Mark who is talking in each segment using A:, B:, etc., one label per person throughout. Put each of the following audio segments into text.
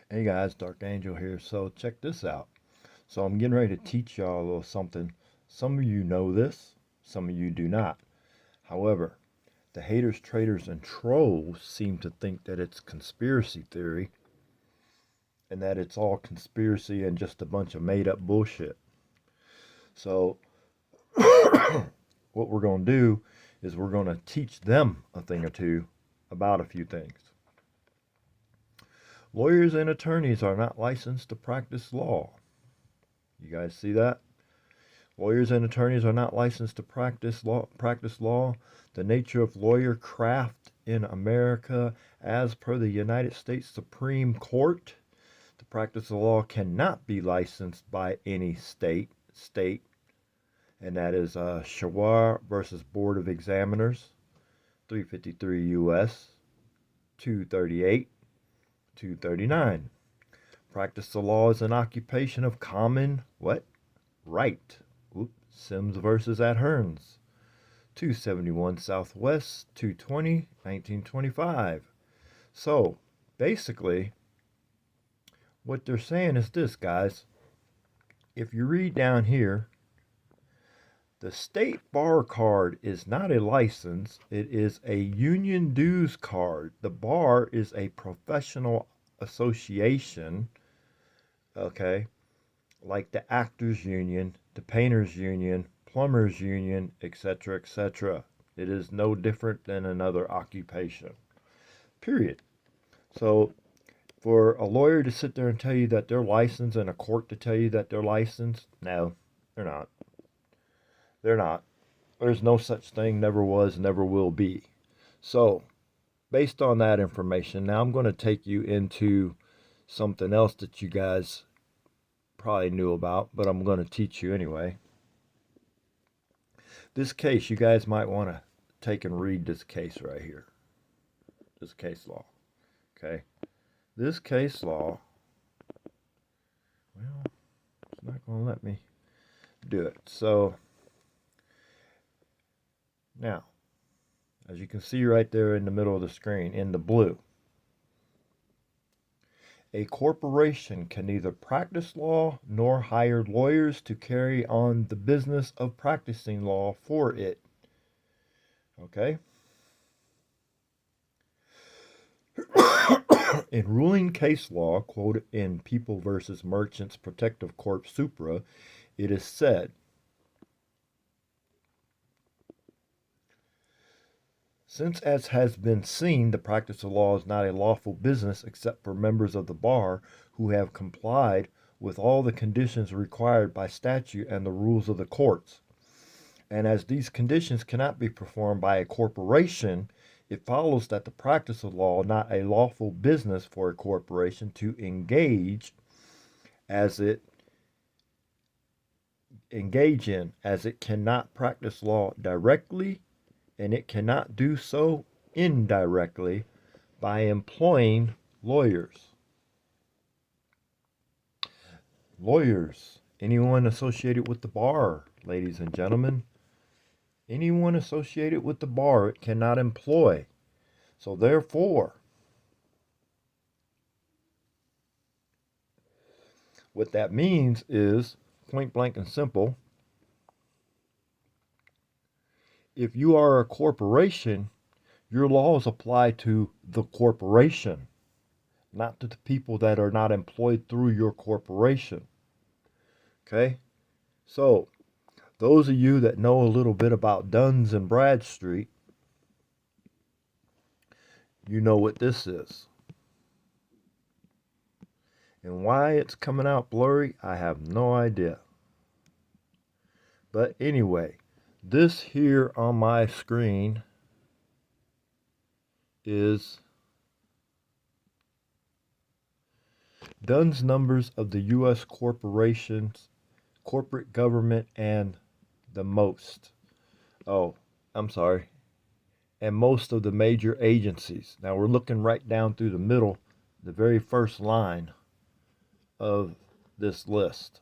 A: Hey guys, Dark Angel here. So check this out. So I'm getting ready to teach y'all a little something. Some of you know this, some of you do not. However, the haters, traitors, and trolls seem to think that it's conspiracy theory and that it's all conspiracy and just a bunch of made up bullshit. So what we're going to do is we're going to teach them a thing or two about a few things. Lawyers and attorneys are not licensed to practice law. You guys see that? Lawyers and attorneys are not licensed to practice law. The nature of lawyer craft in America, as per the United States Supreme Court, the practice of law cannot be licensed by any state, and that is Shawar versus Board of Examiners, 353 U.S. 238, 239. Practice of law is an occupation of common what? Right. Sims versus Hearns, 271 Southwest, 220, 1925. So, basically, what they're saying is this, guys. If you read down here, the state bar card is not a license, it is a union dues card. The bar is a professional association, okay, like the actors union, the painters union, plumbers union, etc., etc. It is no different than another occupation. Period. So for a lawyer to sit there and tell you that they're licensed and a court to tell you that they're licensed, no, they're not. They're not. There's no such thing, never was, never will be. So, based on that information, now I'm going to take you into something else that you guys probably knew about, but I'm going to teach you anyway. This case, you guys might want to take and read this case right here. This case law. Okay? This case law, well, it's not going to let me do it. So, now, as you can see right there in the middle of the screen, in the blue, a corporation can neither practice law nor hire lawyers to carry on the business of practicing law for it. Okay? In ruling case law, quoted in People versus Merchants Protective Corp Supra, it is said, since, as has been seen, the practice of law is not a lawful business except for members of the bar who have complied with all the conditions required by statute and the rules of the courts. And as these conditions cannot be performed by a corporation, it follows that the practice of law is not a lawful business for a corporation to as it engage in, as it cannot practice law directly and it cannot do so indirectly by employing lawyers. Lawyers, anyone associated with the bar, ladies and gentlemen, anyone associated with the bar it cannot employ. So therefore, what that means is, point blank and simple, if you are a corporation, your laws apply to the corporation, not to the people that are not employed through your corporation. Okay? So, those of you that know a little bit about Duns and Bradstreet, you know what this is. And why it's coming out blurry, I have no idea. But anyway, this here on my screen is Duns numbers of the U.S. corporations, corporate government, and the most. Oh, I'm sorry. And most of the major agencies. Now we're looking right down through the middle, the very first line of this list.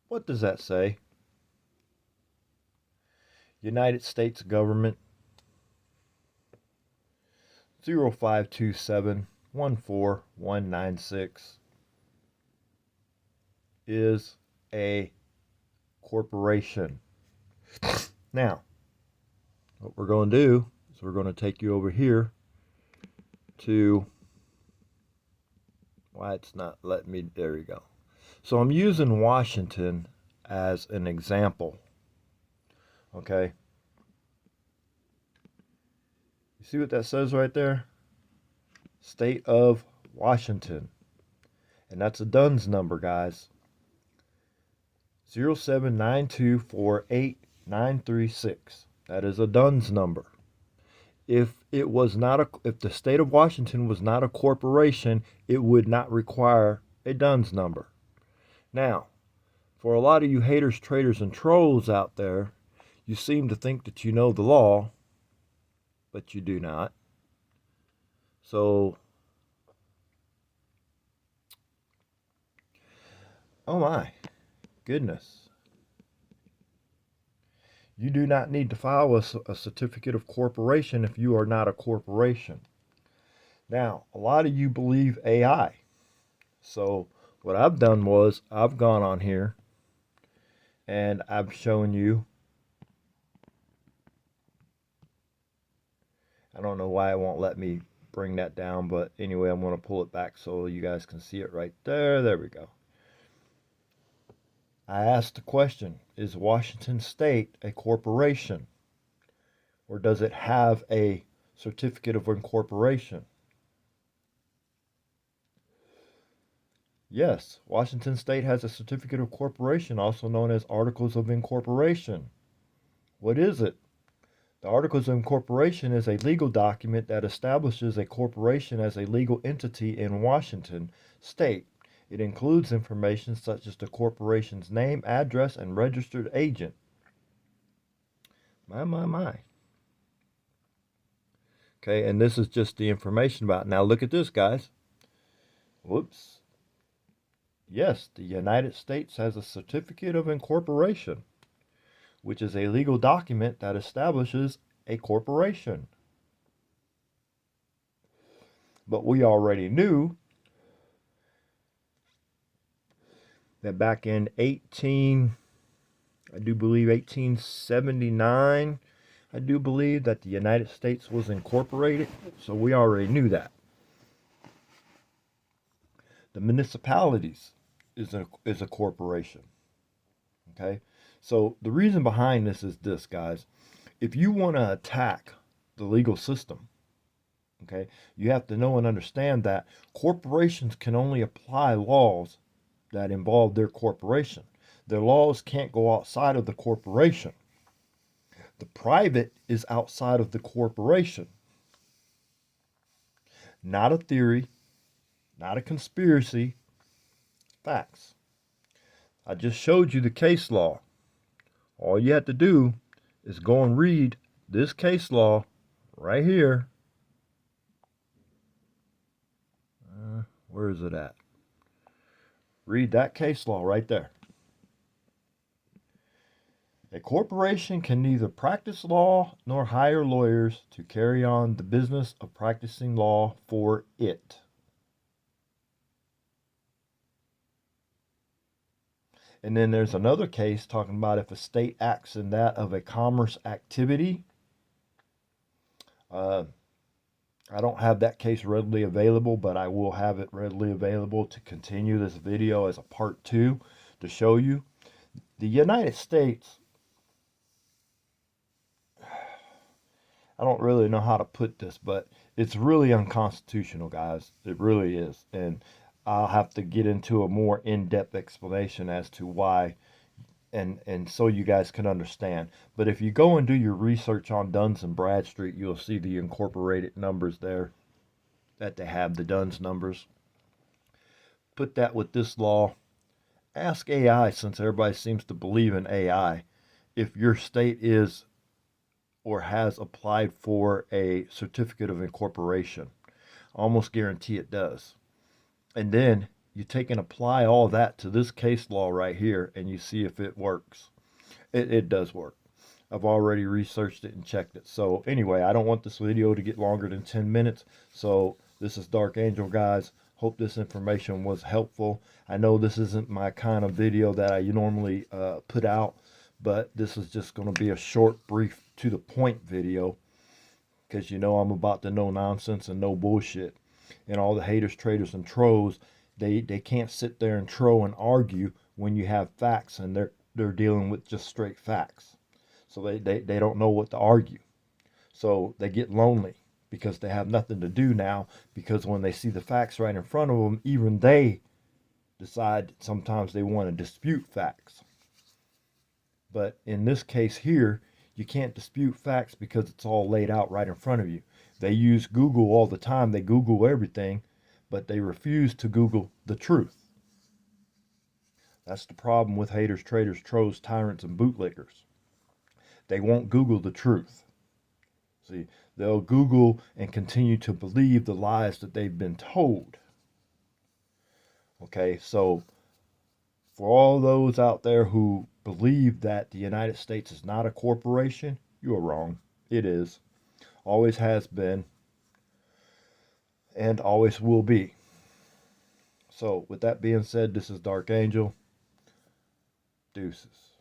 A: What does that say? United States government, 0527 14196 is a corporation. Now, what we're going to do is we're going to take you over here to, why it's not letting me, there we go. So I'm using Washington as an example. Okay. You see what that says right there? State of Washington. And that's a DUNS number, guys. 079248936. That is a DUNS number. If the state of Washington was not a corporation, it would not require a DUNS number. Now, for a lot of you haters, traitors, and trolls out there, you seem to think that you know the law, but you do not. So, oh my goodness. You do not need to file a certificate of corporation if you are not a corporation. Now, a lot of you believe AI. So what I've done was I've gone on here and I've shown you. I don't know why it won't let me bring that down, but anyway, I'm going to pull it back so you guys can see it right there. There we go. I asked the question, is Washington State a corporation? Or does it have a certificate of incorporation? Yes, Washington State has a certificate of corporation, also known as Articles of Incorporation. What is it? The Articles of Incorporation is a legal document that establishes a corporation as a legal entity in Washington State. It includes information such as the corporation's name, address, and registered agent. My. Okay, and this is just the information about it. Now look at this, guys. Whoops. Yes, the United States has a certificate of incorporation, which is a legal document that establishes a corporation. But we already knew that back in 1879, I do believe that the United States was incorporated. So we already knew that. The municipalities is a corporation. Okay? So the reason behind this is this, guys. If you want to attack the legal system, okay, you have to know and understand that corporations can only apply laws that involve their corporation. Their laws can't go outside of the corporation. The private is outside of the corporation. Not a theory, not a conspiracy, facts. I just showed you the case law. All you have to do is go and read this case law right here. Where is it at? Read that case law right there. A corporation can neither practice law nor hire lawyers to carry on the business of practicing law for it. And then there's another case talking about if a state acts in that of a commerce activity. I don't have that case readily available, but I will have it readily available to continue this video as a part 2 to show you. The United States, I don't really know how to put this, but it's really unconstitutional, guys. It really is. And I'll have to get into a more in-depth explanation as to why, and so you guys can understand. But if you go and do your research on Duns and Bradstreet, you'll see the incorporated numbers there, that they have the Duns numbers. Put that with this law. Ask AI, since everybody seems to believe in AI, if your state is or has applied for a certificate of incorporation. I almost guarantee it does. And then you take and apply all that to this case law right here, and you see if it works. It does work. I've already researched it and checked it. So anyway, I don't want this video to get longer than 10 minutes. So This is Dark Angel, guys. Hope this information was helpful. I know this isn't my kind of video that I normally put out, but this is just going to be a short, brief, to the point video, because you know I'm about the no nonsense and no bullshit. And all the haters, traitors, and trolls, they can't sit there and troll and argue when you have facts, and they're dealing with just straight facts. So they don't know what to argue. So they get lonely because they have nothing to do now, because when they see the facts right in front of them, even they decide sometimes they want to dispute facts. But in this case here, you can't dispute facts because it's all laid out right in front of you. They use Google all the time. They Google everything, but they refuse to Google the truth. That's the problem with haters, traitors, trolls, tyrants, and bootlickers. They won't Google the truth. See, they'll Google and continue to believe the lies that they've been told. Okay, so for all those out there who believe that the United States is not a corporation, you are wrong. It is. Always has been, and always will be. So, with that being said, this is Dark Angel. Deuces.